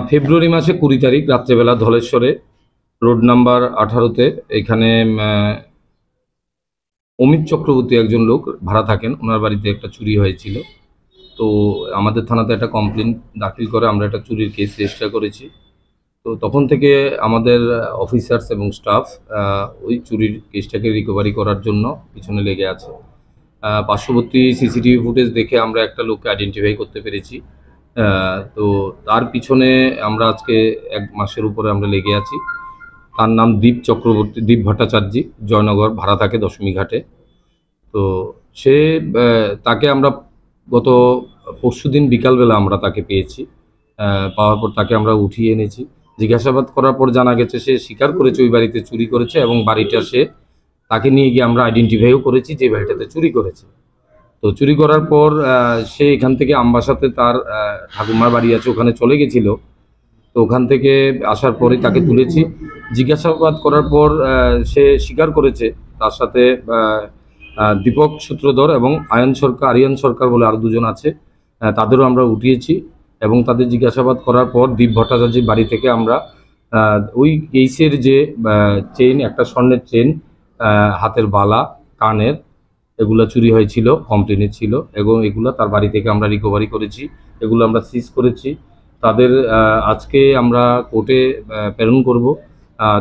ফেব্রুয়ারি মাসে 20 তারিখ রাত্রেবেলা ধলেশ্বরে রোড নাম্বার 18-তে এখানে অমিত চক্রবর্তী একজন লোক ভাড়া থাকেন, ওনার বাড়িতে একটা চুরি হয়েছিল। তো আমাদের থানাতে একটা কমপ্লেন দাখিল করে আমরা একটা চুরির কেস রেজিস্টার করেছি। তো তখন থেকে আমাদের অফিসার্স এবং স্টাফ ওই চুরির কেসটাকে রিকভারি করার জন্য পিছনে লেগে আছে। পার্শ্ববর্তী সিসিটিভি ফুটেজ দেখে আমরা একটা লোককে আইডেন্টিফাই করতে পেরেছি। তো তার পিছনে আমরা আজকে 1 মাসের উপরে আমরা লেগে আছি। তার নাম দীপ চক্রবর্তী, দীপ ভট্টাচার্য, জয়নগর ভাড়া থাকে দশমীঘাটে। তো সে তাকে আমরা গত পরশুদিন বিকালবেলা আমরা তাকে পেয়েছি। পাওয়ার পর তাকে আমরা উঠিয়ে এনেছি। জিজ্ঞাসাবাদ করার পর জানা গেছে সে স্বীকার করেছে ওই বাড়িতে চুরি করেছে এবং বাড়িটা সে তাকে নিয়ে গিয়ে আমরা আইডেন্টিফাইও করেছি যে বাড়িটাতে চুরি করেছে। তো চুরি করার পর সে এখান থেকে আমবাসাতে তার ঠাকুমার বাড়ি আছে, ওখানে চলে গেছিল। তো ওখান থেকে আসার পরে তাকে তুলেছি। জিজ্ঞাসাবাদ করার পর সে স্বীকার করেছে। তার সাথে দীপক সূত্রধর এবং আরিয়ান সরকার বলে আরও দুজন আছে, তাদেরও আমরা উঠিয়েছি। এবং তাদের জিজ্ঞাসাবাদ করার পর দীপ ভট্টাচার্যের বাড়ি থেকে আমরা ওই কেসের যে চেইন, একটা স্বর্ণের চেন, হাতের বালা, কানের, এগুলো চুরি হয়েছিল, কমপ্লেনে ছিল এবং এগুলো তার বাড়ি থেকে আমরা রিকভারি করেছি। এগুলো আমরা সিজ করেছি। তাদের আজকে আমরা কোর্টে প্রেরণ করব।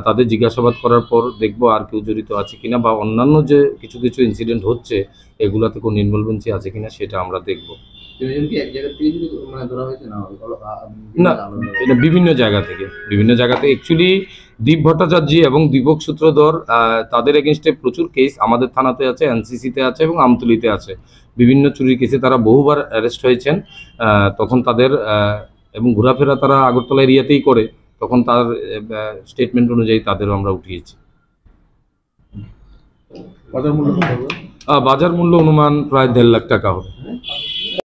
তাদের জিজ্ঞাসাবাদ করার পর দেখব আর কেউ জড়িত আছে কিনা, বা অন্যান্য যে কিছু কিছু ইনসিডেন্ট হচ্ছে এগুলোতে কোনো ইনভলভেন্সি আছে কিনা সেটা আমরা দেখব। না, এটা বিভিন্ন জায়গা থেকে অ্যাকচুয়ালি দীপ ভট্টাচার্য এবং দীপক সূত্রধর তাদের এগেনস্টে প্রচুর কেস আমাদের থানাতে আছে, এনসিসিতে আছে এবং আমতলিতে আছে। বিভিন্ন চুরির কেসে তারা বহুবার অ্যারেস্ট হয়েছেন। তখন তাদের এবং ঘোরাফেরা তারা আগরতলা এরিয়াতেই করে, তখন তার স্টেটমেন্ট অনুযায়ী তাদেরও আমরা উঠিয়েছি। বাজার মূল্য অনুমান প্রায় 1.5 লাখ টাকা হবে।